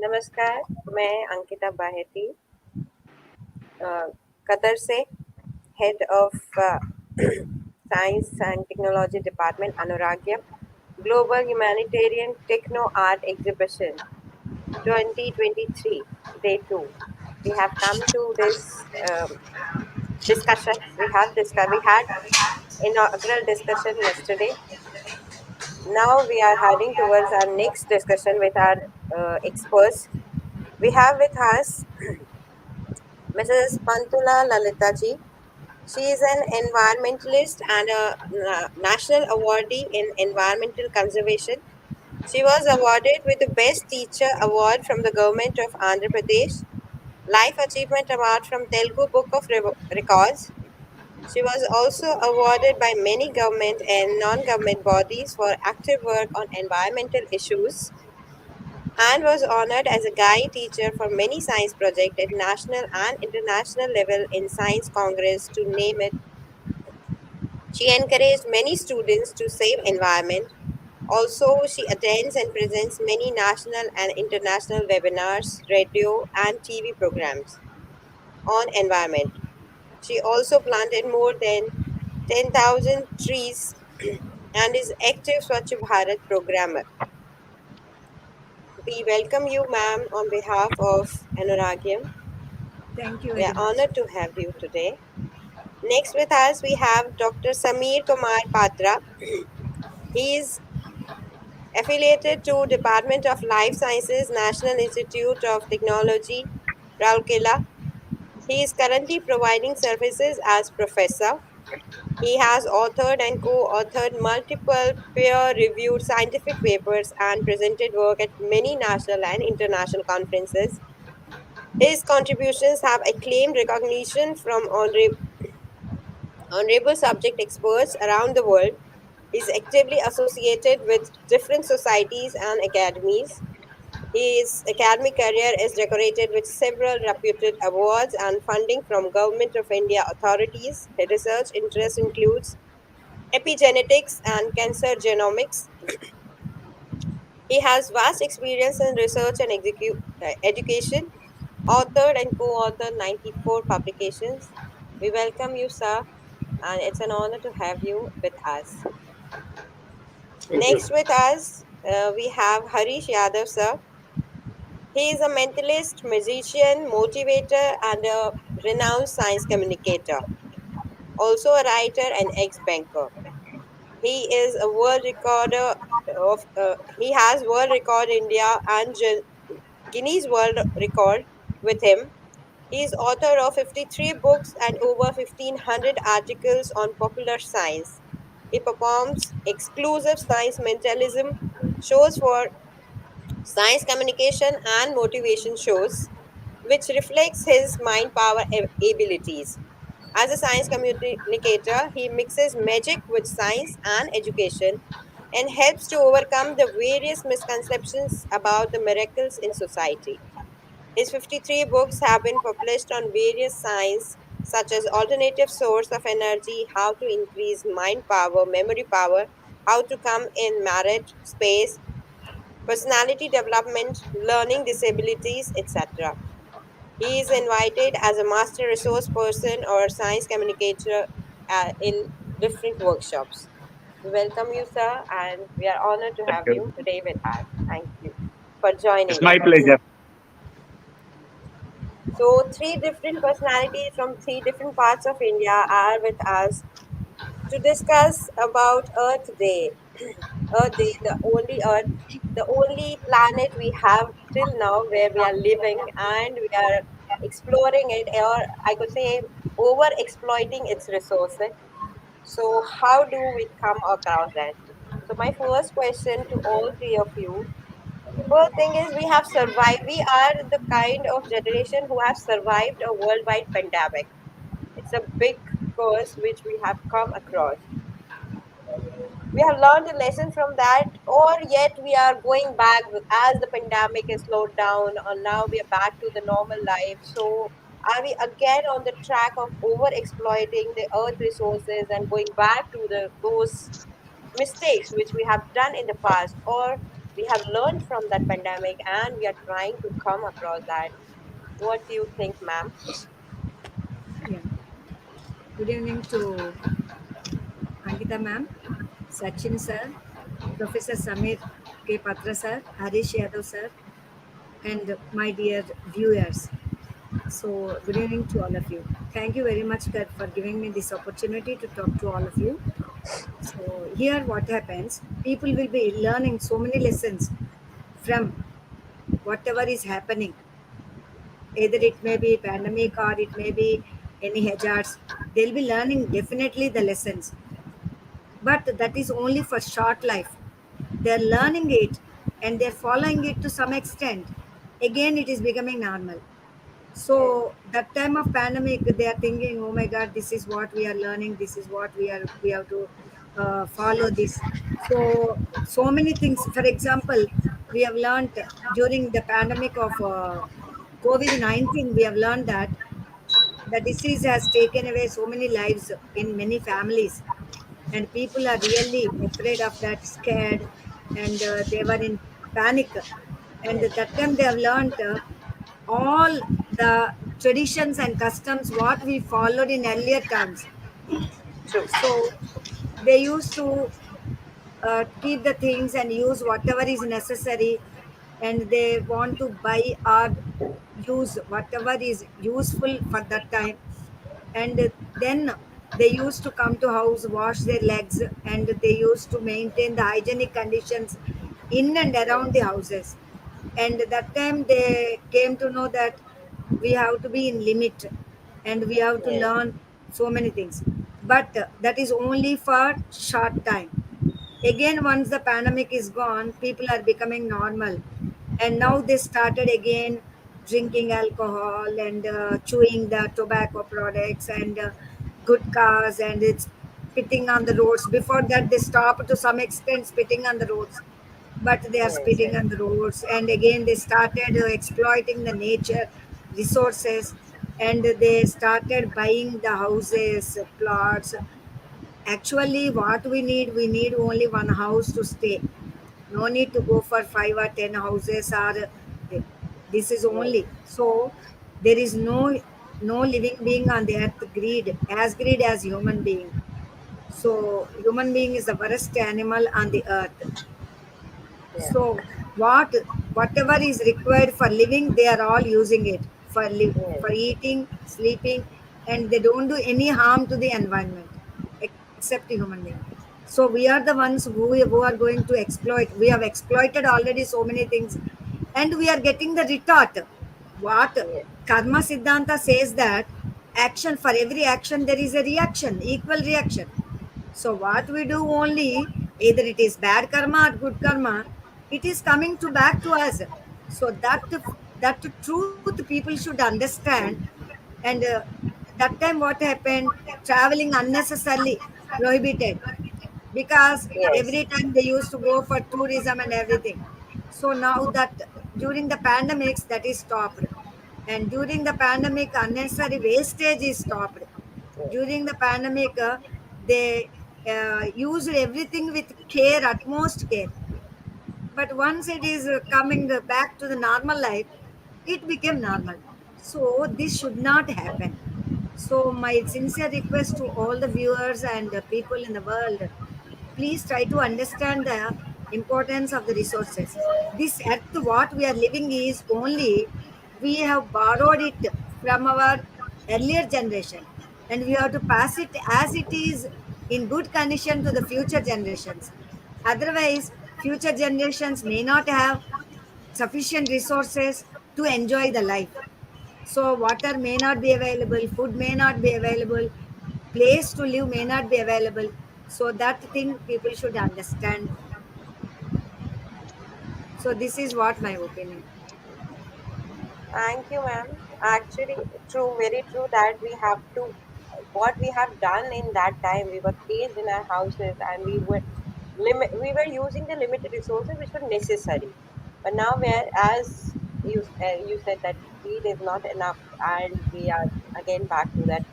नमस्कार, मैं अंकिता बाहेती, कतर से head of science and technology department Anuragyam global humanitarian techno art exhibition 2023 day 2. We have come to this discussion. We had inaugural discussion yesterday. Now we are heading towards our next discussion with our experts. We have with us Mrs. Pantula Lalita ji. She is an environmentalist and a national awardee in environmental conservation. She was awarded with the Best Teacher Award from the government of Andhra Pradesh, Life Achievement Award from Telugu Book of Records. She was also awarded by many government and non-government bodies for active work on environmental issues and was honored as a guide teacher for many science projects at national and international level in Science Congress to name it. She encouraged many students to save environment. Also, she attends and presents many national and international webinars, radio and TV programs on environment. She also planted more than 10,000 trees and is active Swachh Bharat programmer. We welcome you, ma'am, on behalf of Anuragyam. Thank you We are very much. honored to have you today. Next with us, we have Dr. Samir Kumar Patra. He is affiliated to Department of Life Sciences, National Institute of Technology, Rourkela. He is currently providing services as professor. He has authored and co-authored multiple peer-reviewed scientific papers and presented work at many national and international conferences. His contributions have acclaimed recognition from honorable subject experts around the world. He is actively associated with different societies and academies. His academic career is decorated with several reputed awards and funding from Government of India authorities. His research interest includes epigenetics and cancer genomics. He has vast experience in research and education, authored and co-authored 94 publications. We welcome you, sir, and it's an honor to have you with us. Thank you. Next with us, we have Harish Yadav, sir. He is a mentalist, musician, motivator, and a renowned science communicator. Also a writer and ex-banker. He is a world recorder of. He has world record India and Guinness World Record with him. He is author of 53 books and over 1500 articles on popular science. He performs exclusive science mentalism shows for science communication and motivation shows, which reflects his mind power abilities. As a science communicator, he mixes magic with science and education and helps to overcome the various misconceptions about the miracles in society. His 53 books have been published on various science such as alternative source of energy, how to increase mind power, memory power, how to come in merit, space, personality development, learning disabilities, etc. He is invited as a master resource person or science communicator in different workshops. We welcome you, sir, and we are honored to Thank have you. you today with us. Thank you for It's joining my us. pleasure. So, three different personalities from three different parts of India are with us to discuss about Earth Day. Earth Day, the only Earth, the only planet we have till now where we are living and we are exploring it, or I could say over exploiting its resources. So, how do we come across that? So, my first question to all three of you. First thing is we have survived. We are the kind of generation who have survived a worldwide pandemic. It's a big curse which we have come across. We have learned a lesson from that, or yet we are going back as the pandemic is slowed down, or now we are back to the normal life. So, are we again on the track of over exploiting the earth resources and going back to those mistakes which we have done in the past, or We have learned from that pandemic and we are trying to come across that. What do you think, ma'am? Yeah. Good evening to Ankita ma'am, Sachin sir, Professor Samir K. Patra sir, Harish Yadav sir, and my dear viewers. So, good evening to all of you. Thank you very much sir, for giving me this opportunity to talk to all of you. So, here what happens, people will be learning so many lessons from whatever is happening. Either it may be pandemic or it may be any hazards. They'll be learning definitely the lessons, but that is only for short life. They're learning it and they're following it to some extent. Again it is becoming normal. Yes, So that time of pandemic they are thinking, oh my god, this is what we are learning, this is what we have to follow this. So many things, for example, we have learned during the pandemic of COVID-19. We have learned that the disease has taken away so many lives in many families, and people are really afraid of that, scared, and they were in panic. And yes, that time they have learned all the traditions and customs what we followed in earlier times. true. So they used to keep the things and use whatever is necessary, and they want to buy or use whatever is useful for that time. And then they used to come to house, wash their legs, and they used to maintain the hygienic conditions in and around the houses. And that time they came to know that we have to be in limit and we have to Yes, learn so many things, but that is only for short time. Again, once the pandemic is gone, people are becoming normal, and now they started again drinking alcohol and chewing the tobacco products and good cars, and it's spitting on the roads. Before that they stopped to some extent spitting on the roads, but they are yes, spitting on the roads, and again they started exploiting the nature resources, and they started buying the houses, plots. Actually, what we need only one house to stay. No need to go for 5 or 10 houses or this is yes, only. So there is no living being on the earth greed as human being. So human being is the worst animal on the earth. yeah, So whatever is required for living, they are all using it for yes, for eating, sleeping, and they don't do any harm to the environment except the human being. So we are the ones who are going to exploit. We have exploited already so many things, and we are getting the retort. What yes, Karma Siddhanta says that action, for every action there is a reaction, equal reaction. So what we do only, either it is bad karma or good karma, it is coming to back to us. So that truth people should understand. And that time what happened? Traveling unnecessarily prohibited, because yes, every time they used to go for tourism and everything. So now that during the pandemics that is stopped, and during the pandemic unnecessary wastage is stopped. yes, During the pandemic they used everything with care, utmost care. But once it is coming back to the normal life, it became normal. So this should not happen. So my sincere request to all the viewers and people in the world, please try to understand the importance of the resources. This earth what we are living is only, we have borrowed it from our earlier generation, and we have to pass it as it is in good condition to the future generations. Otherwise, future generations may not have sufficient resources to enjoy the life. So water may not be available, food may not be available, place to live may not be available. So that thing people should understand. So this is what my opinion. thank you, ma'am. Actually, true, very true that we have to, what we have done in that time, we were caged in our houses and we were using the limited resources which were necessary. But now, where as you said that greed is not enough, and we are again back to that.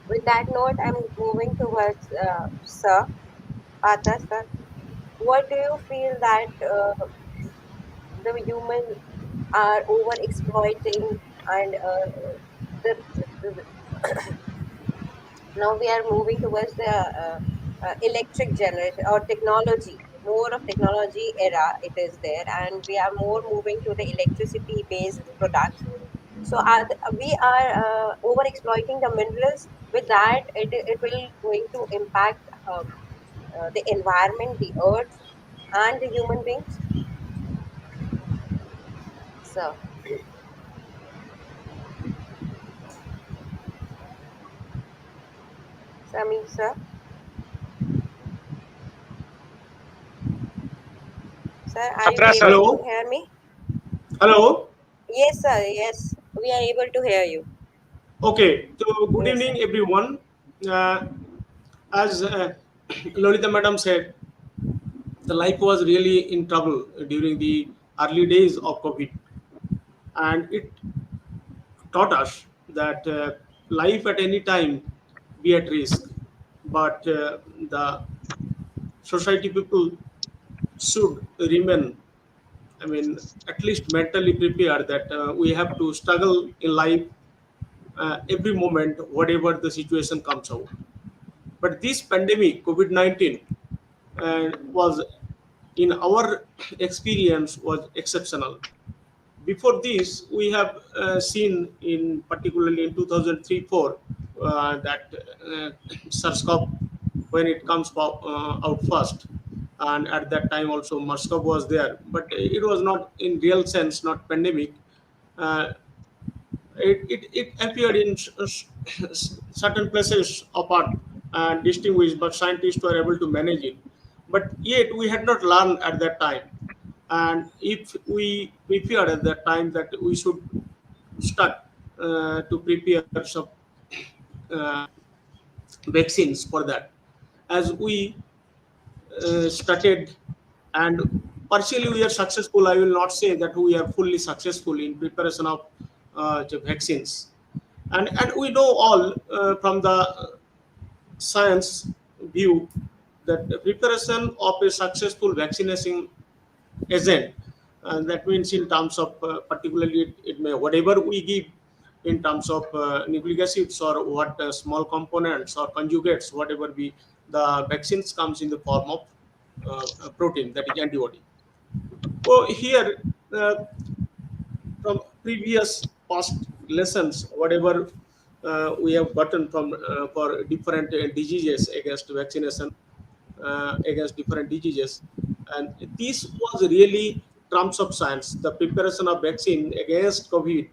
With that note, I'm moving towards Sir Patra, sir. what do you feel that the human are over exploiting and the now we are moving towards the electric generation or technology, more of technology era it is there, and we are more moving to the electricity based products. So we are over exploiting the minerals. With that, it will going to impact the environment, the earth, and the human beings. So, Samir sir, sir, are you Patra able sir. to Hello, hear me? hello. Yes, sir. Yes, we are able to hear you. Okay, so good Yes, sir. evening, everyone. Uh, as Lolita Madam said, the life was really in trouble during the early days of COVID, and it taught us that life at any time be at risk, but the society people should remain, I mean, at least mentally prepared that we have to struggle in life every moment, whatever the situation comes out. But this pandemic, COVID 19, was, in our experience, was exceptional. Before this, we have seen, in particularly in 2003-4, that SARS-CoV, when it comes out first, and at that time also MERS-CoV was there, but it was not in real sense, not pandemic. Uh, it appeared in certain places apart and distinguished, but scientists were able to manage it. But yet we had not learned at that time. And if we prepared at that time that we should start to prepare some uh, vaccines for that, as we started, and partially we are successful. I will not say that we are fully successful in preparation of the vaccines, and we know all from the science view that the preparation of a successful vaccination agent, and that means in terms of particularly it may whatever we give in terms of nucleic acids or what small components or conjugates, whatever be the vaccines comes in the form of protein, that is antibody. So here, from previous past lessons, whatever we have gotten from for different diseases against vaccination, against different diseases, and this was really terms of science. The preparation of vaccine against COVID,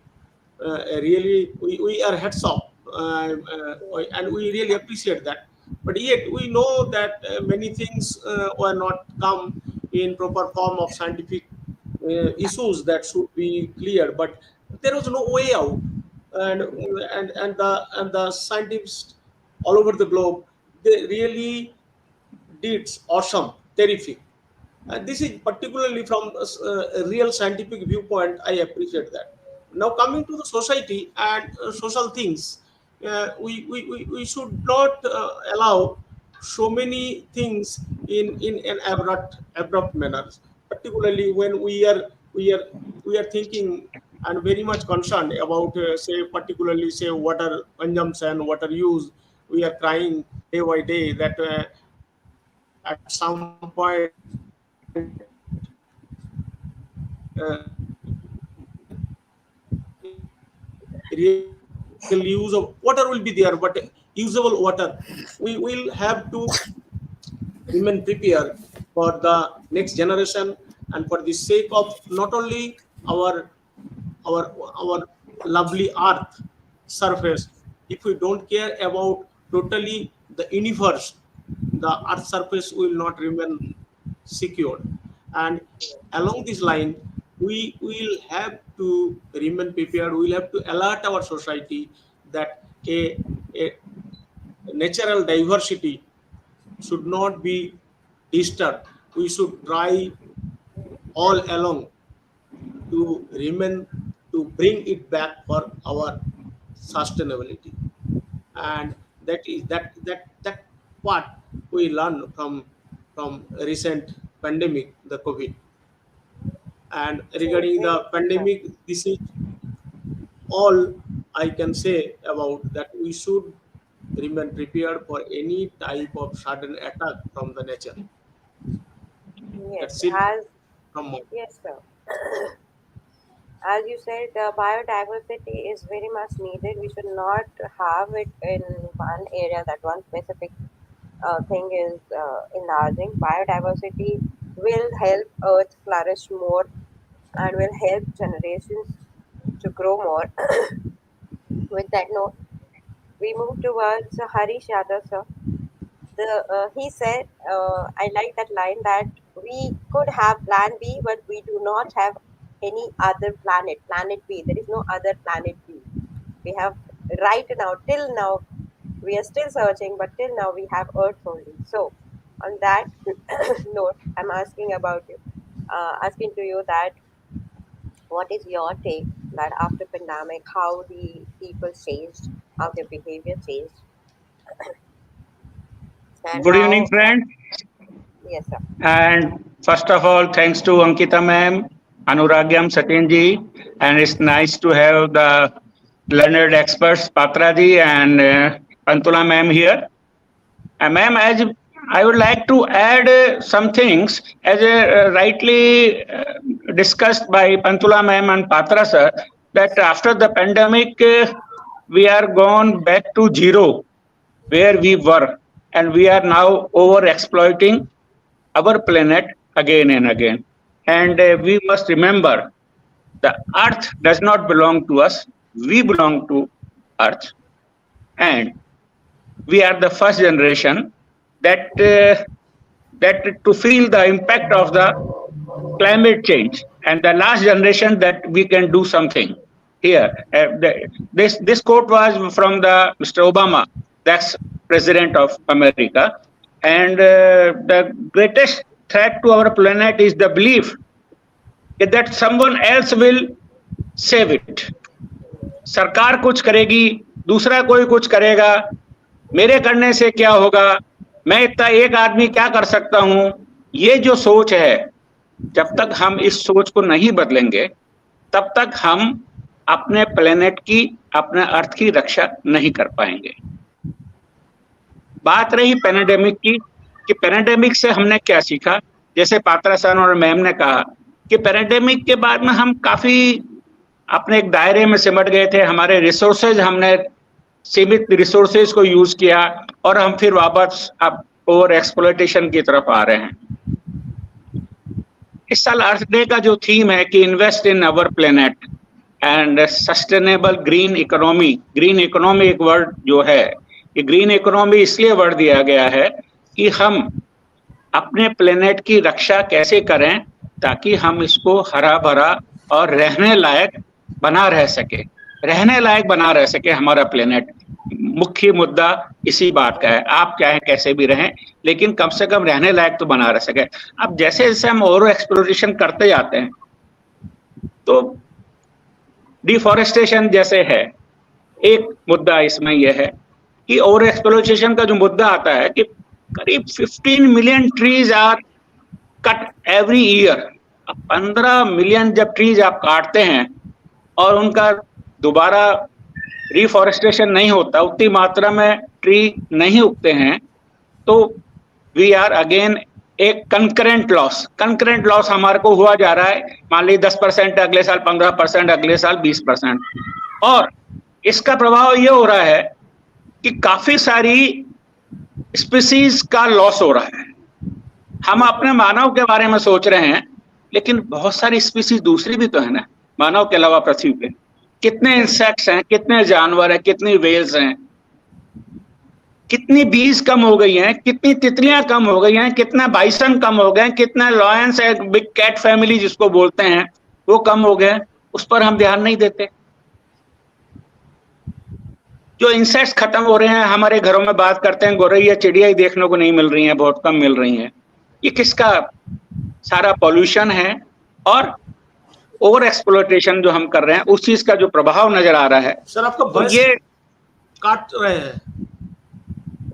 really we are heads off, and we really appreciate that. But yet we know that many things were not come in proper form of scientific issues that should be cleared, but there was no way out. And the scientists all over the globe, they really did awesome, terrific. And this is particularly from a real scientific viewpoint. I appreciate that. Now coming to the society and social things, we should not allow so many things in an abrupt manner. Particularly when we are thinking and very much concerned about say particularly say water consumption, water use. We are trying day by day that at some point real use of water will be there, but usable water, we will have to remain prepared for the next generation, and for the sake of not only our our lovely earth surface. If we don't care about totally the universe, the earth surface will not remain secure. And along this line, we will have to remain prepared. We will have to alert our society that a natural diversity should not be disturbed. We should try all along to remain, to bring it back for our sustainability. And that is that part we learn from recent pandemic, the COVID. And True, regarding very the true, sir. pandemic, this is all I can say about that. We should remain prepared for any type of sudden attack from the nature. Yes, That's it as from my. yes, sir. As you said, biodiversity is very much needed. We should not have it in one area that one specific thing is enlarging. Biodiversity will help Earth flourish more and will help generations to grow more. With that note, we move towards Harish Yadav, sir. He said, I like that line that we could have plan B, but we do not have any other planet. Planet B. There is no other planet B. We have right now, till now, we are still searching, but till now we have Earth only. So, on that note, I'm asking about you, asking to you that what is your take that after pandemic, how the people changed, how their behavior changed, and Good evening, how? friends. Yes, sir. And first of all, thanks to Ankita ma'am, Anuragyam Satinji, and it's nice to have the learned experts Patra ji and Pantula ma'am here. Ma'am, as I would like to add some things as rightly discussed by Pantula ma'am and Patra sir, that after the pandemic, we are gone back to zero where we were, and we are now over exploiting our planet again and again. And we must remember the earth does not belong to us, we belong to earth. And we are the first generation that that to feel the impact of the climate change, and the last generation that we can do something here. This quote was from the Mr. Obama, that's president of America, and the greatest threat to our planet is the belief that someone else will save it. सरकार कुछ करेगी, दूसरा कोई कुछ करेगा, मेरे करने से क्या होगा, मैं इतना एक आदमी क्या कर सकता हूं, ये जो सोच है, जब तक हम इस सोच को नहीं बदलेंगे तब तक हम अपने प्लेनेट की, अपने अर्थ की रक्षा नहीं कर पाएंगे. बात रही पैंडेमिक की कि पैंडेमिक से हमने क्या सीखा. जैसे पात्रा सर और मैम ने कहा कि पैंडेमिक के बाद में हम काफी अपने एक दायरे में सिमट गए थे. हमारे रिसोर्सेज, हमने सीमित रिसोर्सेज को यूज किया और हम फिर वापस अब ओवर एक्सप्लॉयटेशन की तरफ आ रहे हैं. इस साल अर्थ डे का जो थीम है कि invest in our planet and sustainable green economy. Green economy एक वर्ड जो है, ये ग्रीन इकोनॉमी इसलिए वर्ड दिया गया है कि हम अपने प्लेनेट की रक्षा कैसे करें ताकि हम इसको हरा भरा और रहने लायक बना रह सके, रहने लायक बना रह सके हमारा प्लेनेट. मुख्य मुद्दा इसी बात का है. आप चाहे कैसे भी रहें, लेकिन कम से कम रहने लायक तो बना रह सके. अब जैसे जैसे हम ओवर एक्सप्लोरेशन करते जाते हैं तो डिफॉरेस्टेशन जैसे है, एक मुद्दा इसमें यह है कि ओवर एक्सप्लोरेशन का जो मुद्दा आता है कि करीब 15 million trees are cut every year. 15 million जब ट्रीज आप काटते हैं और उनका दोबारा रिफॉरेस्टेशन नहीं होता, उतनी मात्रा में ट्री नहीं उगते हैं, तो वी आर अगेन एक कंकरेंट लॉस हमारे को हुआ जा रहा है. मान लीजिए 10% अगले साल, 15% अगले साल, 20%. और इसका प्रभाव ये हो रहा है कि काफी सारी स्पीसीज का लॉस हो रहा है. हम अपने मानव के बारे में सोच रहे हैं, लेकिन बहुत सारी स्पीसीज दूसरी भी तो है ना मानव के अलावा पृथ्वी पे. कितने इंसेक्ट्स हैं, कितने जानवर हैं, कितनी वेल्स हैं, कितनी बीज कम हो गई हैं, कितनी तितलियां कम हो गई हैं, कितना बाइसन कम हो गए, कितना लॉयंस है, बिग कैट फैमिली जिसको बोलते हैं, वो कम हो गए. उस पर हम ध्यान नहीं देते. जो इंसेक्ट्स खत्म हो रहे हैं, हमारे घरों में बात करते हैं गौरैया चिड़िया ही देखने को नहीं मिल रही हैं, बहुत कम मिल रही हैं. ये किसका? सारा पॉल्यूशन है और ओवर एक्सप्लॉयटेशन जो हम कर रहे हैं उस चीज का जो प्रभाव नजर आ रहा है. सर आपका वॉइस ये काट रहे हैं.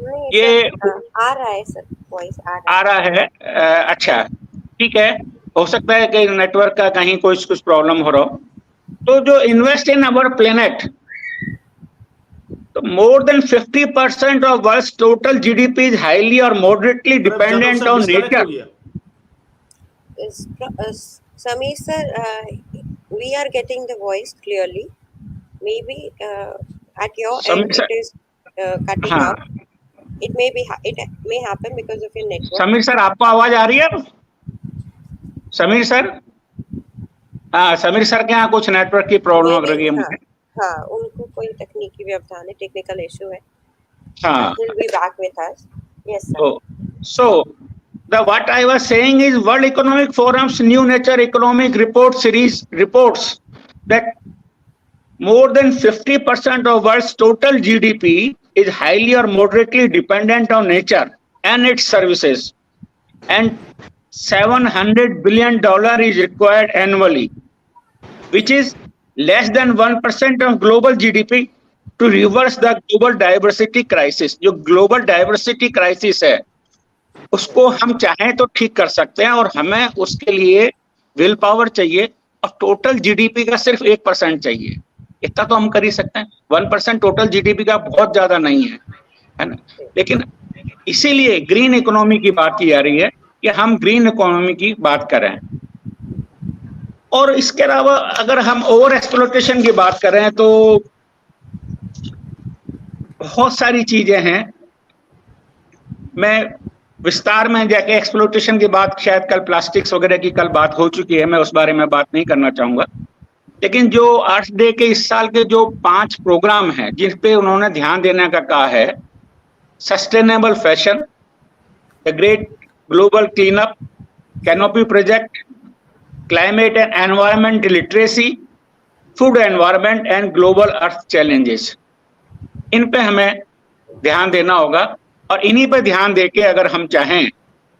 नहीं ये सर, आ रहा है सर, वॉइस आ रहा आ रहा है. अच्छा, ठीक है, हो सकता है कि नेटवर्क का कहीं कुछ प्रॉब्लम हो रहा हो। तो जो इन्वेस्ट इन अवर प्लेनेट, तो more than 50% of world's total GDP is highly or moderately prof Jadhav dependent sir on disconnect हो nature. गया। Samir sir, we are getting the voice clearly. Maybe at your end Sameer it sir, is cutting हाँ, out. It may happen because of your network. Sameer sir आपको आवाज आ रही है? Sameer sir, हाँ, Sameer sir के यहाँ कुछ नेटवर्क की प्रॉब्लम लग Maybe रही है हाँ मुझे। हाँ उनको कोई तकनीकी व्यवधान है, टेक्निकल इशू है. हाँ, He'll be back with us. Yes sir. so the what I was saying is World Economic Forum's New Nature Economic Report series reports that more than 50% of world's total GDP is highly or moderately dependent on nature and its services, and $700 billion is required annually, which is less than 1% of global GDP to reverse the global diversity crisis. जो global diversity crisis है, उसको हम चाहें तो ठीक कर सकते हैं, और हमें उसके लिए विल पावर चाहिए, और टोटल जीडीपी का सिर्फ 1% चाहिए। इतना तो हम कर ही सकते हैं। 1% टोटल जीडीपी का बहुत ज्यादा नहीं है ना? लेकिन इसीलिए ग्रीन इकोनॉमी की बात की जा रही है कि हम ग्रीन इकोनॉमी की बात करें। और इसके अलावा अगर हम ओवर एक्सप्लोटेशन की बात करें तो बहुत सारी चीजें हैं। मैं विस्तार में जाके एक्सप्लोटेशन की बात, शायद कल प्लास्टिक्स वगैरह की कल बात हो चुकी है, मैं उस बारे में बात नहीं करना चाहूंगा। लेकिन जो अर्थ डे के इस साल के जो 5 प्रोग्राम हैं जिन पे उन्होंने ध्यान देने का कहा है, sustainable fashion, the great global clean up, canopy project, climate and environment literacy, food environment and global earth challenges, इन पे हमें ध्यान देना होगा। और इन्हीं पे ध्यान देके अगर हम चाहें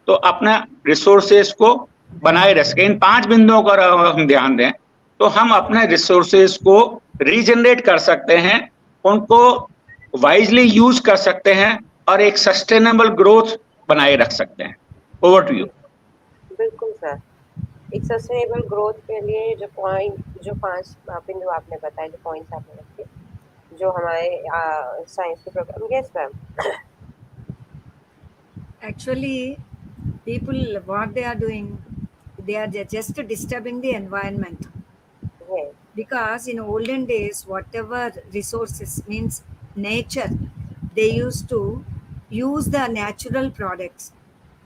तो अपना रिसोर्सेस को बनाए रख सकें। इन 5 बिंदुओं पर अगर हम ध्यान दें तो हम अपने रिसोर्सेस को रीजनरेट कर सकते हैं, उनको वाइजली यूज कर सकते हैं, और एक सस्टेनेबल ग्रोथ बनाए रख सकते हैं। Over to you. बिल्कुल सर, एक सस्टेनेबल ग्रोथ के लिए जो 5 बिंदु आपने बताए, जो पॉइंट्स आपने रखे, जो हमारे साइंस के programme. Yes ma'am. Actually, people, what they are doing, they are just disturbing the environment. Yes. Because in olden days, whatever resources means nature, they used to use the natural products.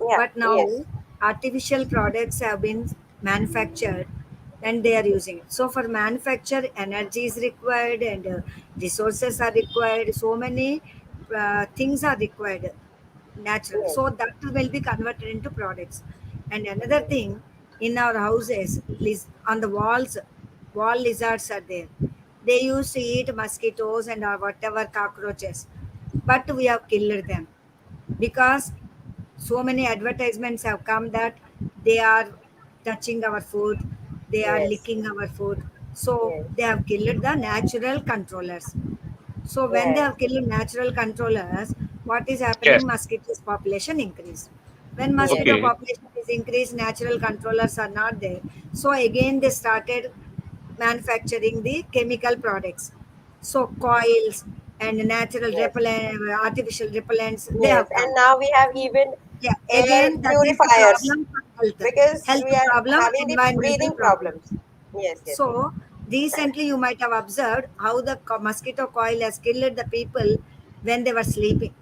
Yeah. But now Yes. artificial products have been manufactured and they are using it. So for manufacture, energy is required and resources are required. So many things are required natural. Yes. So that will be converted into products. And another thing, in our houses, on the walls, wall lizards are there. They used to eat mosquitoes and whatever cockroaches, but we have killed them because so many advertisements have come that they are touching our food, they are Yes. licking our food. So Yes. they have killed the natural controllers. So when they Yes. have killed natural controllers, what is Yes. happening? Mosquitoes population increase. When Yes. mosquito Okay. population is increased, natural controllers are not there. So again they started manufacturing the chemical products. So coils and natural Yes. repellent, artificial repellents, they Yes. have And come. now we have even Yeah, air again that is the purifiers problem for health. because Health we are problem, having the environmental breathing problem. problems. Yes. Yes. So recently you might have observed how the mosquito coil has killed the people when they were sleeping,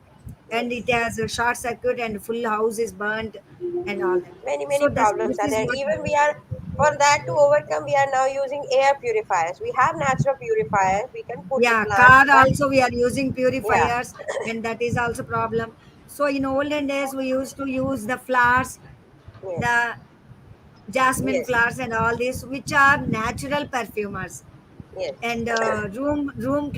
and Yes. it has a short circuit and full house is burnt and all that. Many So problems this are is there. what. Even we are, for that to overcome, we are now using air purifiers. We have natural purifiers. We can put the Yeah, plants, car but also we are using yeah. purifiers, and that is also problem. So in olden days we used to use the flowers, Yes. the jasmine Yes. flowers and all this, which are natural perfumers Yes. and room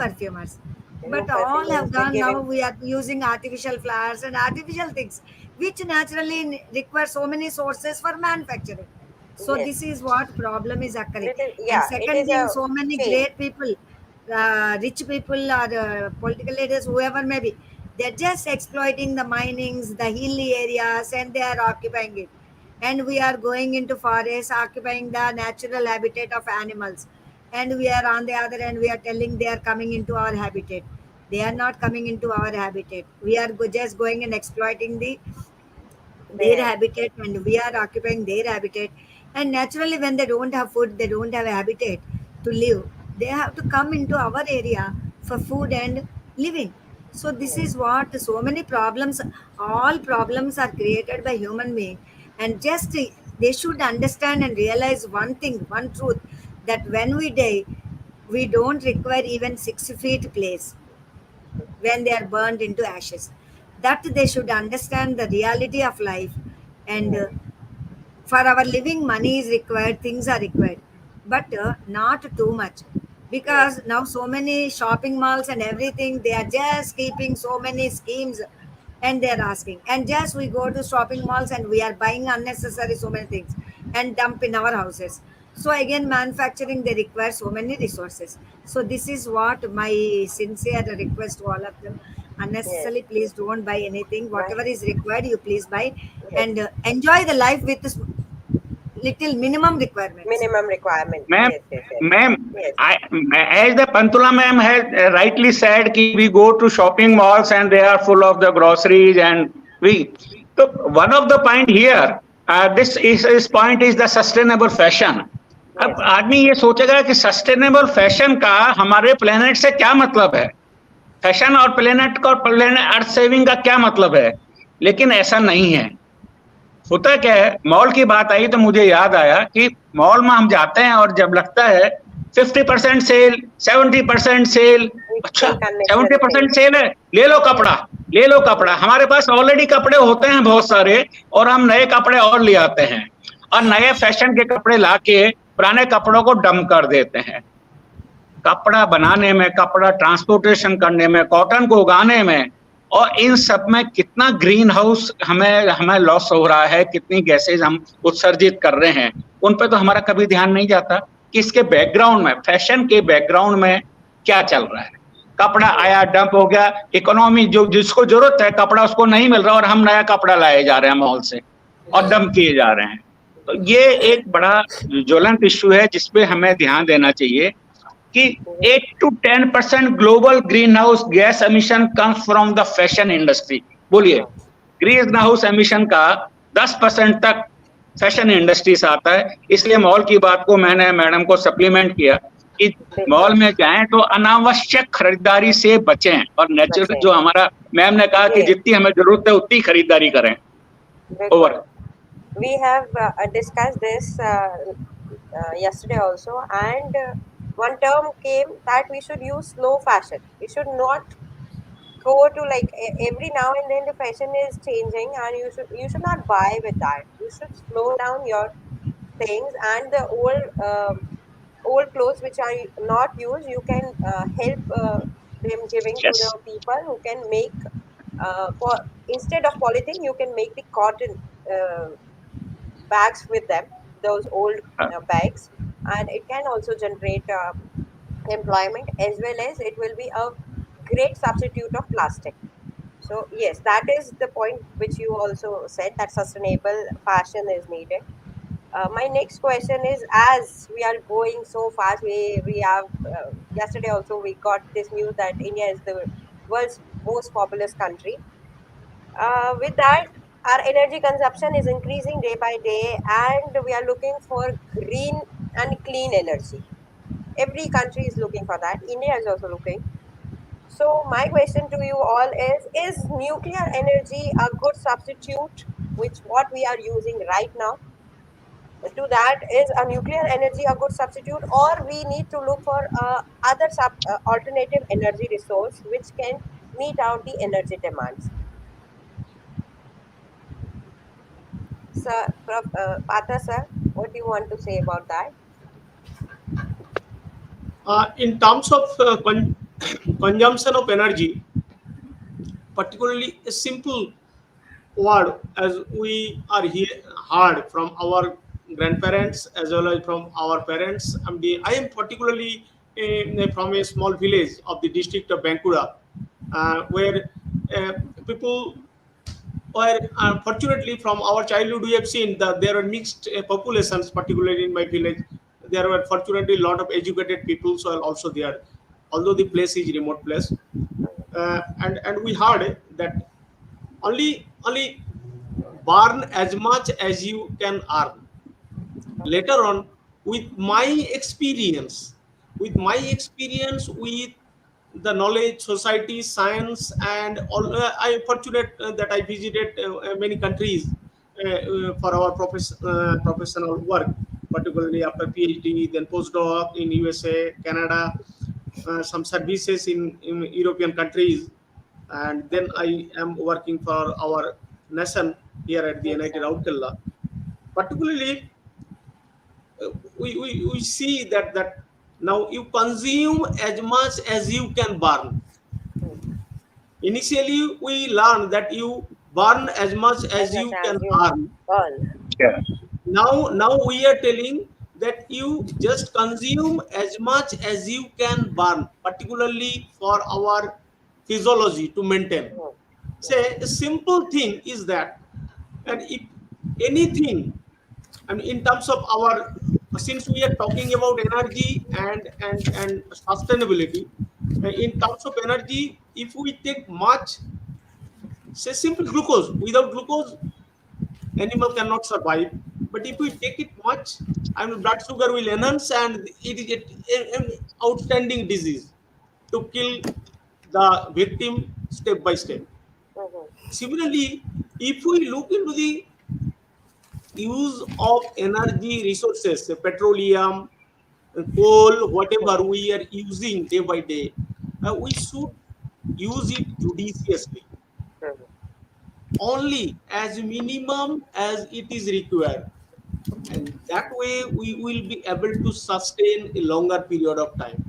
perfumers. But Room all have perfumers, they gone give now. in. We are using artificial flowers and artificial things, which naturally require so many sources for manufacturing. So Yes. this is what problem is occurring. And It second is thing, a so many change. great people, rich people or political leaders, whoever may be, they're just exploiting the minings, the hilly areas, and they are occupying it. and we are going into forests, occupying the natural habitat of animals, and we are on the other end, we are telling they are coming into our habitat. They are not coming into our habitat. We are just going and exploiting their There. habitat, and we are occupying their habitat. And naturally, when they don't have food, they don't have a habitat to live, they have to come into our area for food and living. So this Yes. is what so many problems, all problems are created by human being. And just they should understand and realize one thing, one truth, that when we die, we don't require even 6 feet place when they are burned into ashes. That they should understand the reality of life. And Yes. for our living, money is required, things are required, but not too much. Yes. Because now so many shopping malls and everything, they are just keeping so many schemes, and they are asking. And just we go to shopping malls and we are buying unnecessary so many things and dump in our houses. So again, manufacturing, they require so many resources. So this is what my sincere request to all of them. Yes. Unnecessarily, please don't buy anything. Right. Whatever is required, you please buy, Yes. and enjoy the life with little minimum requirements. Minimum requirement. Ma'am, Yes. Yes. Yes. ma'am, Yes. as the Pantula ma'am has rightly said, कि we go to shopping malls and they are full of the groceries and we. So one of the point here, this point is the sustainable fashion. अब Yes. आदमी ये सोचेगा कि sustainable fashion का हमारे planet से क्या मतलब है, फैशन और प्लेनेट का और प्लेनेट अर्थ सेविंग का क्या मतलब है, लेकिन ऐसा नहीं है। होता क्या है, मॉल की बात आई तो मुझे याद आया कि मॉल में हम जाते हैं और जब लगता है 50% सेल, 70% सेल, We अच्छा take unnecessary 70% things. सेल है, ले लो कपड़ा, ले लो कपड़ा। हमारे पास ऑलरेडी कपड़े होते हैं बहुत सारे और हम नए कपड़े और ले आते हैं और नए फैशन के कपड़े लाके पुराने कपड़ों को डंप कर देते हैं। कपड़ा बनाने में, कपड़ा ट्रांसपोर्टेशन करने में, कॉटन को उगाने में और इन सब में कितना ग्रीन हाउस हमें लॉस हो रहा है, कितनी गैसेज हम उत्सर्जित कर रहे हैं, उन पे तो हमारा कभी ध्यान नहीं जाता कि इसके बैकग्राउंड में, फैशन के बैकग्राउंड में क्या चल रहा है। कपड़ा आया, डंप हो गया, इकोनॉमी जो जिसको जरूरत है कपड़ा उसको नहीं मिल रहा और हम नया कपड़ा लाए जा रहे हैं मॉल से और डंप किए जा रहे हैं। तो ये एक बड़ा ज्वलंत इश्यू है जिसपे हमें ध्यान देना चाहिए कि 8 to 10% global green house gas emission comes from the fashion industry. बोलिए, ग्रीन हाउस एमिशन का 10% तक फैशन इंडस्ट्री से आता है। इसलिए मॉल की बात को मैंने मैडम को सप्लीमेंट किया कि मॉल में जाएं तो अनावश्यक खरीदारी से बचें और नेचुरल जो हमारा मैम ने कहा कि जितनी हमें जरूरत है उतनी खरीदारी करें। Over. We have discussed this yesterday also, and one term came that we should use slow fashion. We should not go to like every now and then the fashion is changing, and you should not buy with that. You should slow down your things, and the old clothes which are not used, you can help them giving to the Yes. people who can make instead of polythene you can make the cotton bags with them, those old bags, and it can also generate employment, as well as it will be a great substitute of plastic. So yes, that is the point which you also said, that sustainable fashion is needed. My next question is, as we are going so fast, we have yesterday also we got this news that India is the world's most populous country. With that, our energy consumption is increasing day by day, and we are looking for green and clean energy. Every country is looking for that. India is also looking. So, my question to you all is nuclear energy a good substitute, which what we are using right now? To that, is a nuclear energy a good substitute, or we need to look for other alternative energy resource which can meet out the energy demands? Sir, Prof, Patra sir, what do you want to say about that? In terms of consumption of energy, particularly a simple word as we are here heard from our grandparents as well as from our parents. I am particularly from a small village of the district of Bankura, where people Or unfortunately, from our childhood, we have seen that there are mixed populations, particularly in my village. There were fortunately a lot of educated people, so also there, although the place is remote place. And we heard that only burn as much as you can earn. Later on, with my experience with the knowledge, society, science, and all, I am fortunate that I visited many countries for our professional work, particularly after PhD, then postdoc in USA, Canada, some services in European countries, and then I am working for our nation here at the United Exactly. Rourkela. Particularly, we see that now you consume as much as you can burn. Initially, we learn that you burn as much As as much you can as you earn. earn. Yeah. Now we are telling that you just consume as much as you can burn, particularly for our physiology to maintain. Say a simple thing is that, and if anything, I mean, in terms of our, since we are talking about energy and sustainability, in terms of energy, if we take much, say simple glucose, without glucose, animal cannot survive. But if we take it much, I mean, blood sugar will enhance, and it is an outstanding disease to kill the victim step by step. Similarly, if we look into the use of energy resources, petroleum, coal, whatever we are using day by day, we should use it judiciously, only as minimum as it is required. And that way we will be able to sustain a longer period of time.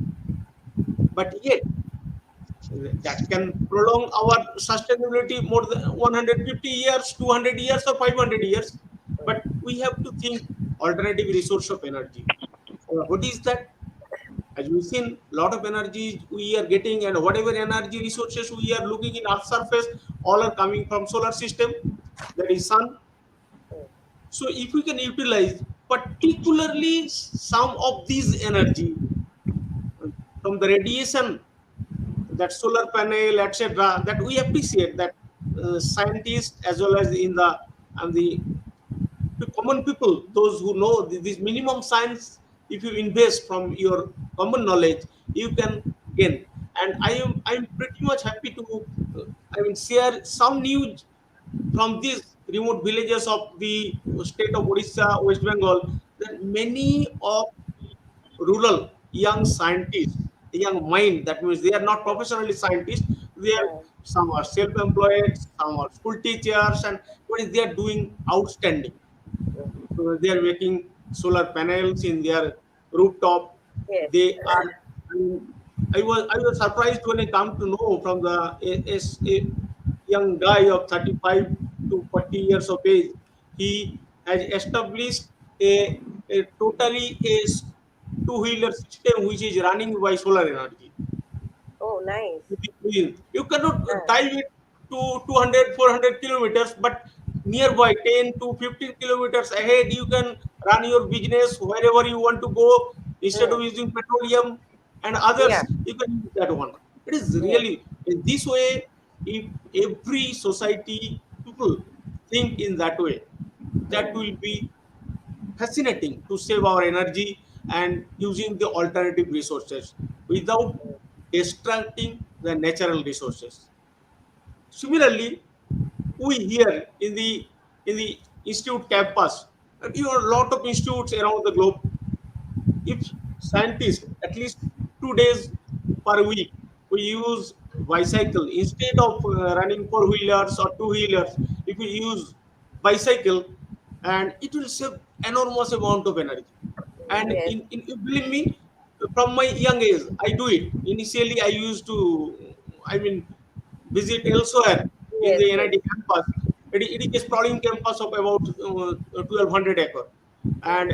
But yet, that can prolong our sustainability more than 150 years, 200 years, or 500 years. But we have to think alternative resource of energy. What is that? As we've seen, lot of energy we are getting, and whatever energy resources we are looking in Earth's surface, all are coming from solar system, that is sun. So if we can utilize particularly some of these energy from the radiation, that solar panel, etc., that we appreciate that scientists as well as in the common people, those who know this minimum science, if you invest from your common knowledge, you can gain. And I'm pretty much happy to, I mean, share some news from these remote villages of the state of Odisha, West Bengal, that many of rural young scientists, young mind, that means they are not professionally scientists, they are, some are self-employed, some are school teachers, and what is they are doing outstanding. So they are making solar panels in their rooftop. Yes. They are. I mean, I was surprised when I come to know from a young guy of 35 to 40 years of age. He has established a totally two-wheeler system which is running by solar energy. Oh, nice. You cannot Uh, dive it to 200, 400 kilometers, but nearby 10 to 15 kilometers ahead, you can run your business wherever you want to go instead of mm, using petroleum and yeah. others. You can use that one. It is Yes. really in this way. If every society people think in that way, that will be fascinating to save our energy and using the alternative resources without extracting the natural resources. Similarly, we here in the institute campus, and you have a lot of institutes around the globe. If scientists at least 2 days per week we use bicycle instead of running four wheelers or two wheelers, if we use bicycle, and it will save enormous amount of energy. And Yes. you believe me, from my young age I do it. Initially I used to, I mean, visit elsewhere in Yes. the Yes. NIT campus. It is a sprawling campus of about 1200 acre, and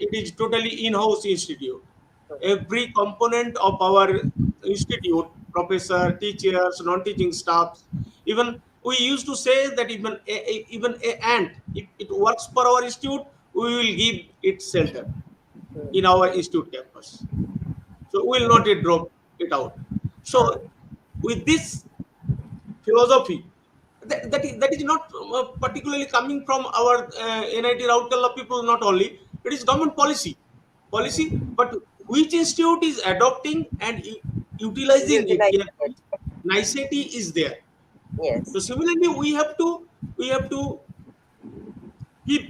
it is totally in-house institute. Every component of our institute, professor, teachers, non-teaching staffs, even We used to say that even a ant, if it works for our institute, we will give it shelter in our institute campus. So we will not drop it out. So with this philosophy, that is not particularly coming from our NIT Rourkela people, not only, it is government policy, but which institute is adopting and utilizing it Utilizing it. carefully, nicety is there. So Yes. similarly, we have to give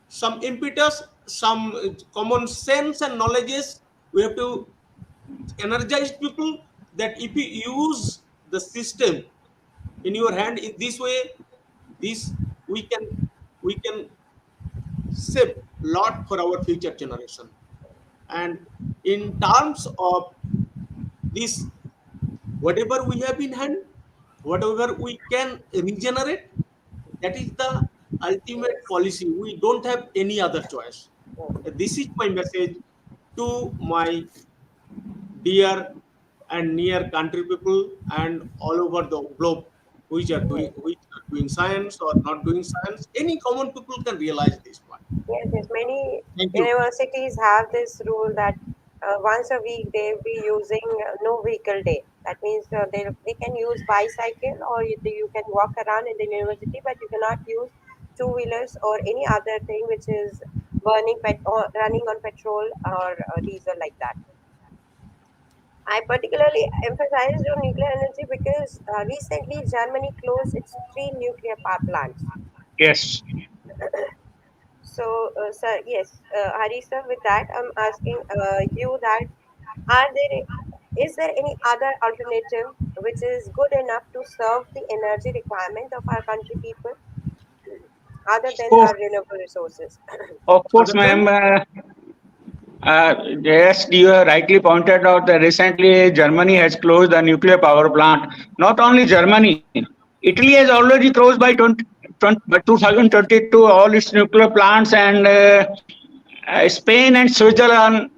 some impetus, some common sense and knowledges. We have to energize people that if you use the system in your hand in this way, this we can save lot for our future generation. And in terms of this, whatever we have in hand, whatever we can regenerate, that is the ultimate Yes. policy. We don't have any other choice. This is my message to my dear and near country people and all over the globe, which are doing science or not doing science. Any common people can realize this point. Yes, yes. Many Thank you. universities have this rule that once a week they'll be using no vehicle day. That means they can use bicycle or you can walk around in the university, but you cannot use two-wheelers or any other thing which is burning or running on petrol or diesel like that. I particularly emphasized on nuclear energy because recently Germany closed its three nuclear power plants. Yes. So, sir, yes, Hari sir, with that, I'm asking you that are there is there any other alternative which is good enough to serve the energy requirement of our country people other than Of our renewable resources? of course, Other ma'am. than Yes, you have rightly pointed out that recently Germany has closed a nuclear power plant. Not only Germany, Italy has already closed by 2022 all its nuclear plants, and Spain and Switzerland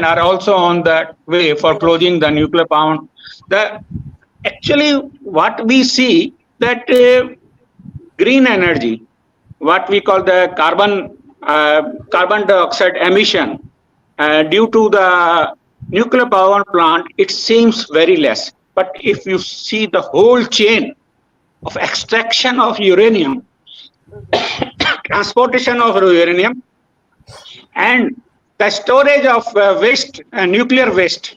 are also on the way for Yes, closing the nuclear power. The actually what we see that green energy, what we call the carbon dioxide emission, due to the nuclear power plant, it seems very less. But if you see the whole chain of extraction of uranium, transportation of uranium, and the storage of waste, nuclear waste,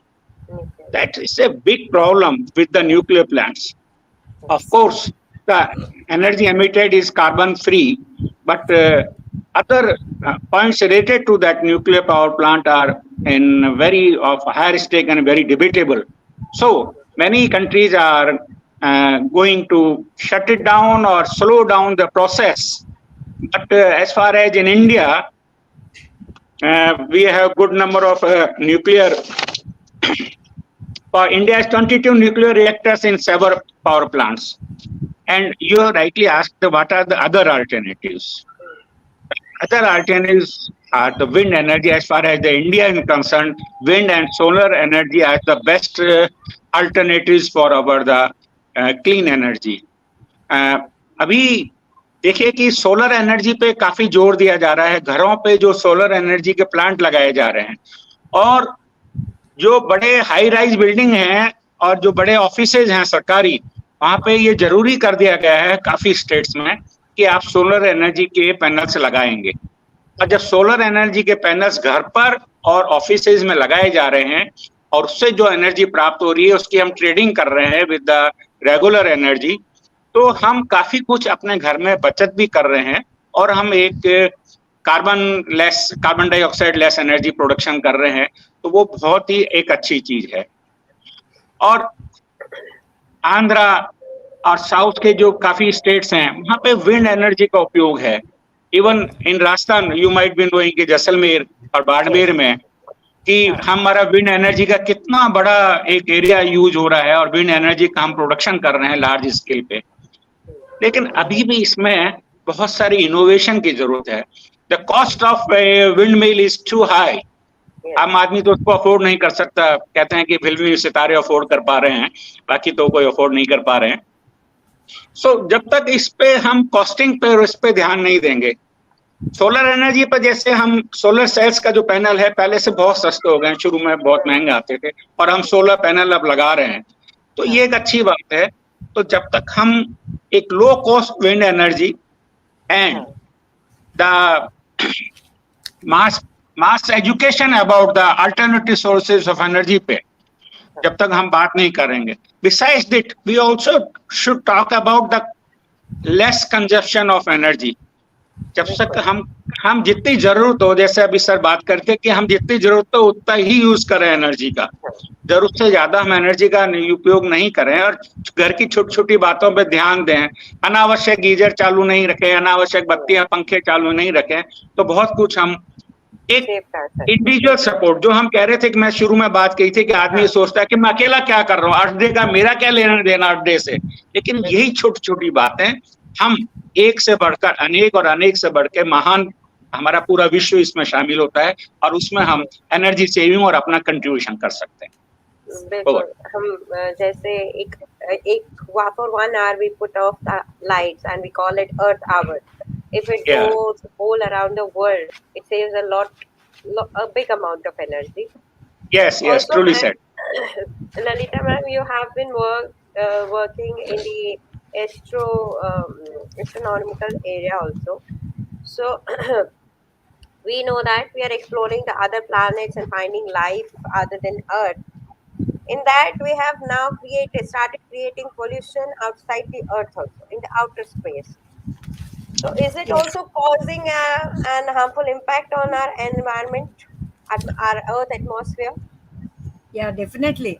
nuclear. that is a big problem with the nuclear plants. Of Yes, course, the energy emitted is carbon free, but other points related to that nuclear power plant are in very of higher stake and very debatable. So many countries are going to shut it down or slow down the process. But as far as in India, we have good number of nuclear. India has 22 nuclear reactors in several power plants. And you rightly asked what are the other alternatives. Other alternatives are the wind energy. As far as the India is concerned, wind and solar energy are the best alternatives for our the clean energy. Uh, अभी देखिए कि solar energy पे काफी जोर दिया जा रहा है, घरों पे जो सोलर एनर्जी के प्लांट लगाए जा रहे हैं, और जो बड़े हाई राइज बिल्डिंग हैं और जो बड़े ऑफिसेज हैं सरकारी, वहां पे ये जरूरी कर दिया गया है काफी स्टेट्स में कि आप सोलर एनर्जी के पैनल्स लगाएंगे। और जब सोलर एनर्जी के पैनल्स घर पर और ऑफिसेज में लगाए जा रहे हैं और उससे जो एनर्जी प्राप्त हो रही है उसकी हम ट्रेडिंग कर रहे हैं विद द रेगुलर एनर्जी, तो हम काफी कुछ अपने घर में बचत भी कर रहे हैं और हम एक carbon dioxide less energy production कर रहे हैं। तो वो बहुत ही एक अच्छी चीज है। और आंध्रा और साउथ के जो काफी स्टेट्स हैं वहां पे विंड एनर्जी का उपयोग है। Even in Rajasthan you might be knowing कि जैसलमेर और बाड़मेर yes, में कि हमारा विंड एनर्जी का कितना बड़ा एक एरिया यूज हो रहा है और विंड एनर्जी का हम प्रोडक्शन कर रहे हैं लार्ज स्केल पे। लेकिन अभी भी इसमें बहुत सारी इनोवेशन की जरूरत है। The cost of windmill is too high. yes, आम आदमी तो उसको अफोर्ड नहीं कर सकता। कहते हैं कि फिल्मी सितारे अफोर्ड कर पा रहे हैं, बाकी तो कोई अफोर्ड नहीं कर पा रहे हैं। सो जब तक इस पे हम कॉस्टिंग पे और इस पे ध्यान नहीं देंगे, सोलर एनर्जी पर जैसे हम सोलर सेल्स का जो पैनल है पहले से बहुत सस्ते हो गए हैं, शुरू में बहुत महंगे आते थे और हम सोलर पैनल अब लगा रहे हैं, तो ये एक अच्छी बात है। तो जब तक हम एक low cost wind energy and the mass mass education about the alternative sources of energy पे जब तक हम बात नहीं करेंगे, besides that we also should talk about the less consumption of energy. जब तक हम जितनी जरूरत हो, जैसे अभी सर बात करके कि हम जितनी जरूरत हो उतना ही यूज करें एनर्जी का, जरूरत से ज्यादा हम एनर्जी का उपयोग नहीं करें और घर की छोटी छोटी बातों पे ध्यान दें, अनावश्यक गीजर चालू नहीं रखें, अनावश्यक बत्तियां पंखे चालू नहीं रखें, तो बहुत कुछ हम एक इंडिविजुअल सपोर्ट, जो हम कह रहे थे कि मैं शुरू में बात कही थी कि आदमी सोचता है कि मैं अकेला क्या कर रहा हूँ, अर्थ डे का मेरा क्या लेना देना अर्थ डे से, लेकिन यही छोटी छोटी बातें हम एक से बढ़कर अनेक और अनेक से बढ़ के महान, हमारा पूरा विश्व इसमें शामिल होता है और उसमें हम एनर्जी सेविंग और अपना कंट्रीब्यूशन कर सकते हैं। बिल्कुल, हम जैसे एक एक for 1 hour we put off the lights and we call it Earth Hour. If it goes all around the world, it saves a big amount of energy. Yes, also, truly said. Lalita ma'am, you have been working in the astronomical area also. So we know that we are exploring the other planets and finding life other than Earth. In that, we have now started creating pollution outside the Earth also, in the outer space. So is it also causing an harmful impact on our environment, our Earth atmosphere? Yeah, definitely.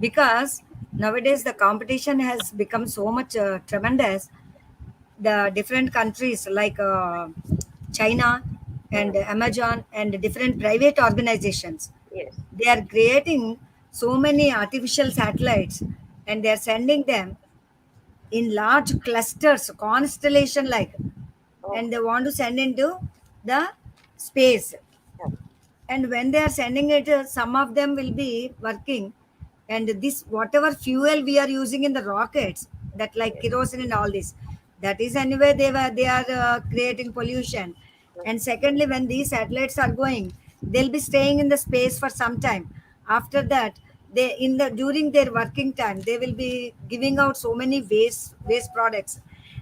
Because nowadays the competition has become so much tremendous. The different countries like China and Amazon and different private organizations, Yes. they are creating so many artificial satellites and they are sending them in large clusters, constellation like, and they want to send into the space. And when they are sending it, some of them will be working, and this whatever fuel we are using in the rockets, that like kerosene and all this, that is anyway they are creating pollution. And secondly, when these satellites are going, they'll be staying in the space for some time. After that, they in the during their working time, they will be giving out so many waste products.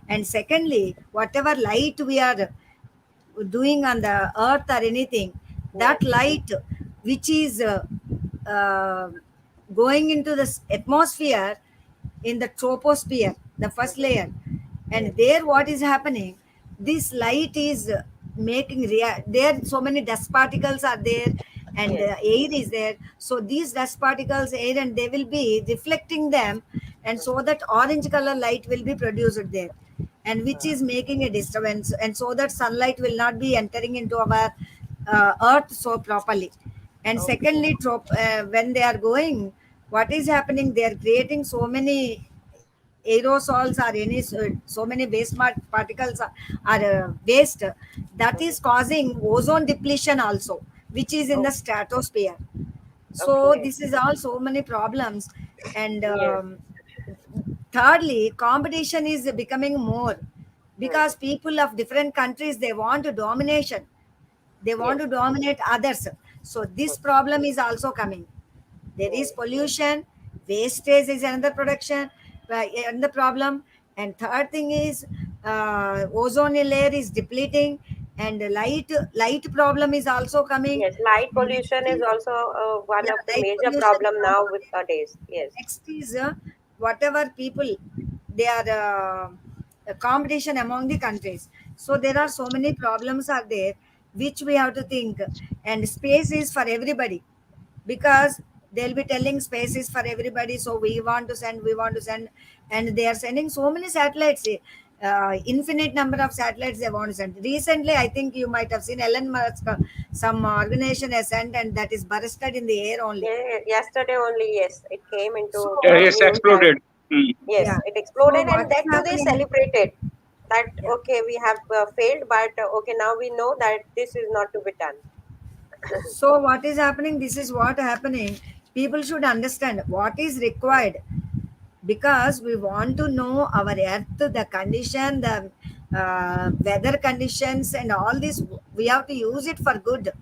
And secondly, whatever light we are doing on the earth or anything, that light which is uh, going into the atmosphere in the troposphere, the first layer, and there what is happening, this light is making there so many dust particles are there, and air is there, so these dust particles air and they will be reflecting them, and so that orange color light will be produced there, and which is making a disturbance, and so that sunlight will not be entering into our earth so properly. And secondly, when they are going, what is happening, they are creating so many aerosols or any so many particles are waste, that is causing ozone depletion also, which is in the stratosphere. So this is all so many problems. And thirdly, competition is becoming more, because people of different countries, they want to domination, they want to dominate others, so this problem is also coming. There is pollution, wastage is another production, another problem. And third thing is ozone layer is depleting, and light problem is also coming. Yes, light pollution is also one of the Light major pollution problem is now also with nowadays. Yes. next is whatever people, they are a competition among the countries, so there are so many problems are there which we have to think. And space is for everybody, because they'll be telling space is for everybody, so we want to send, and they are sending so many satellites, infinite number of satellites they want to send. Recently, I think you might have seen Elon Musk, some organization has sent, and that is bursted in the air only. Yesterday only, yes, it came into So the Yes, news that exploded. yes, yeah, it so exploded, what and is that too they happening, celebrated that yeah. okay, we have failed, but okay, now we know that this is not to be done. So what is happening? This is what happening. People should understand what is required. because we want to know our earth, the condition, the weather conditions, and all this. We have to use it for good,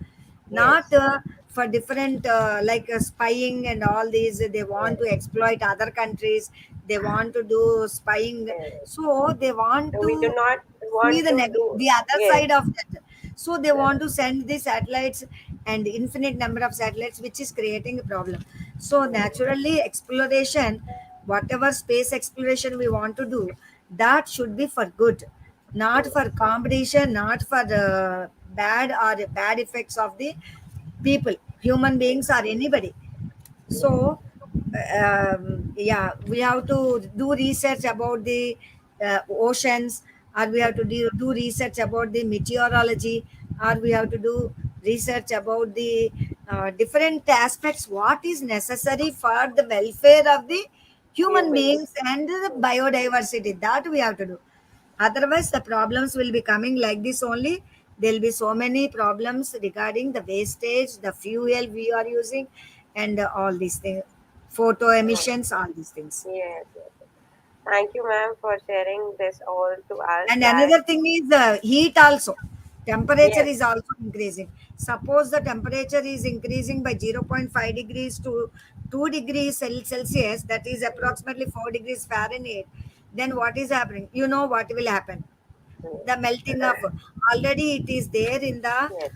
not Yes. for different like spying and all these. They want to Yes. exploit other countries. They want to do spying, Yes. so they want So we do to not see want to do. the other Yes. side of that. So they want to send the satellites and infinite number of satellites, which is creating a problem. So naturally, exploration, whatever space exploration we want to do, that should be for good, not for competition, not for the bad or bad effects of the people, human beings, or anybody. So yeah, we have to do research about the oceans, or we have to do research about the meteorology, or we have to do research about the different aspects what is necessary for the welfare of the human Humans. beings and the biodiversity, that we have to do. Otherwise, the problems will be coming like this only. There'll be so many problems regarding the wastage, the fuel we are using, and all these things, photo Yes. emissions, all these things. Yes. Yes. Thank you, ma'am, for sharing this all to us. And That another thing is the heat also. Temperature yes. is also increasing. Suppose the temperature is increasing by 0.5 degrees to 2 degrees Celsius, that is approximately 4 degrees Fahrenheit. Then what is happening? You know what will happen? The melting of, already it is there in the Yes.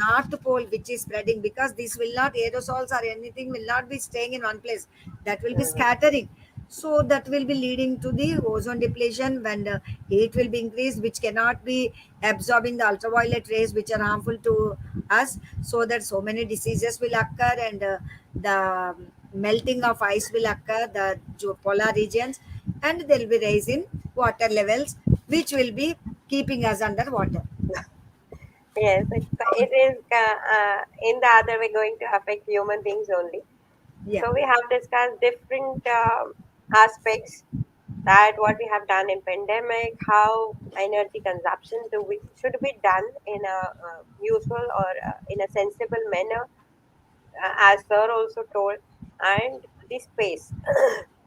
north pole, which is spreading, because this will not, aerosols or anything will not be staying in one place, that will be Mhm. scattering. So that will be leading to the ozone depletion, when the heat will be increased, which cannot be absorbing the ultraviolet rays, which are harmful to us. So that so many diseases will occur, and the melting of ice will occur, the polar regions, and there will be rise in water levels, which will be keeping us underwater. Yes. It is in the other way going to affect human beings only. Yeah. So we have discussed different aspects, that what we have done in pandemic, how energy consumption should be done in a useful or in a sensible manner, as sir also told, and the space,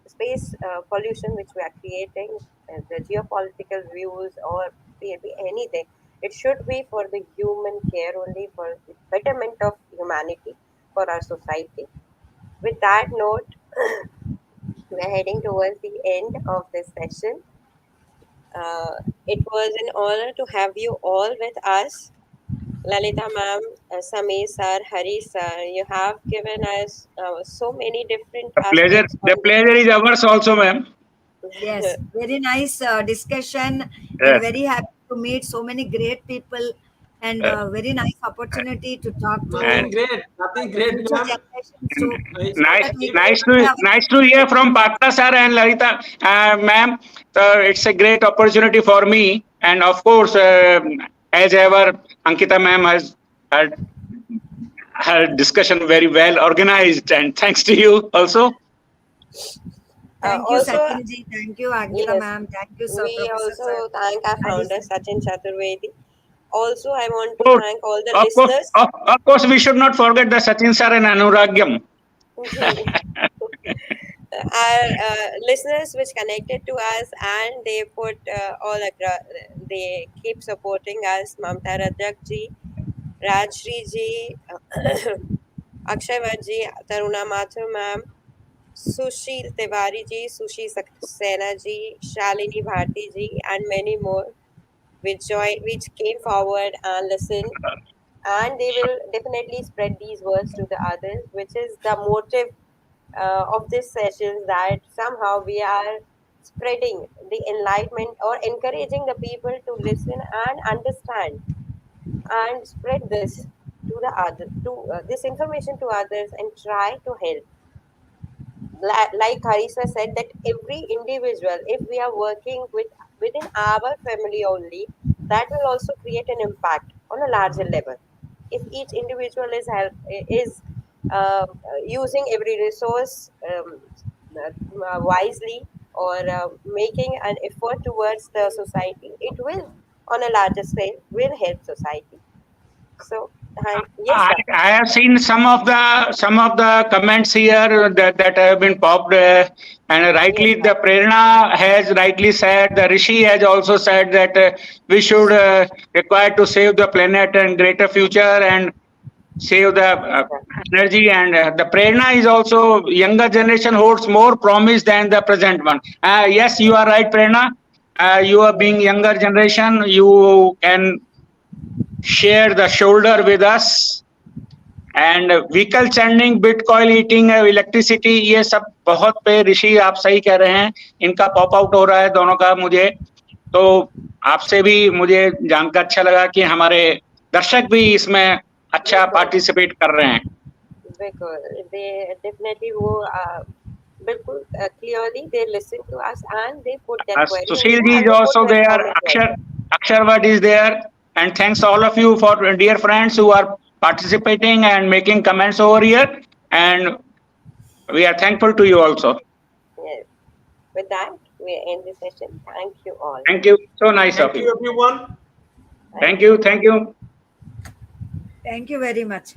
space pollution which we are creating, the geopolitical views, or maybe anything. It should be for the human care only, for the betterment of humanity, for our society. With that note, we're heading towards the end of this session. Uh, it was an honor to have you all with us. Lalita ma'am, Samir sir, Harish sir, you have given us so many different aspects The on pleasure is ours also, ma'am. Yes, very nice discussion, and Yes. very happy to meet so many great people, and Uh, very nice opportunity to talk and to Nothing the great, future ma'am. generations too, It's so nice, that we nice can to have nice to hear from Patra sir and Lalita, ma'am. It's a great opportunity for me, and of course, as ever, Ankita ma'am has had her discussion very well organized, and thanks to you also. thank you, also, Satinji, thank you, Ankita yes, ma'am, thank you, sir, we Professor sir, also thank our Harish founder sir. Sachin Chaturvedi. Also, I want Of to course, thank all the of course, listeners. of course, we should not forget the Sachin sir and Anuragyam. Our listeners which connected to us, and they put they keep supporting us. Mamta Rajak ji, Rajshri ji, Akshay ji, Taruna Mathur ma'am, Sushil Tiwari ji, Sushi Saxena ji, Shalini Bharti ji, and many more, which came forward and listened, and they will definitely spread these words to the others, which is the motive of this session, that somehow we are spreading the enlightenment, or encouraging the people to listen and understand, and spread this to the other, to this information to others, and try to help. Like Harisa said, that every individual, if we are working within our family only, that will also create an impact on a larger level. If each individual is using every resource wisely, or making an effort towards the society, it will, on a larger scale, will help society. So Yes, sir. I have seen some of the comments here that have been popped, and Yes, rightly sir. the Prerna has rightly said. The Rishi has also said that we should require to save the planet and greater future and save the Yes, sir. energy. And the Prerna is also younger generation holds more promise than the present one. Yes, you are right, Prerna. You are being younger generation. You can share the shoulder with us. And vehicle churning bitcoin eating electricity ये सब बहुत पे ऋषि आप सही कह रहे हैं इनका पॉप आउट हो रहा है दोनों का मुझे तो आपसे भी मुझे जानकर अच्छा लगा कि हमारे दर्शक भी इसमें अच्छा बिल्कुल पार्टिसिपेट कर रहे हैं बिल्कुल दे डेफिनेटली वो बिल्कुल clearly they listen to us and they put that query Sushil also ji is and they put also that there comment Akshar also. Aksharvat is there and thanks all of you for dear friends who are participating and making comments over here and we are thankful to you also. Yes. With that, we end the session. Thank you all. Thank you. So nice of Thank you. you, everyone. Thank you. Thank you. Thank you very much.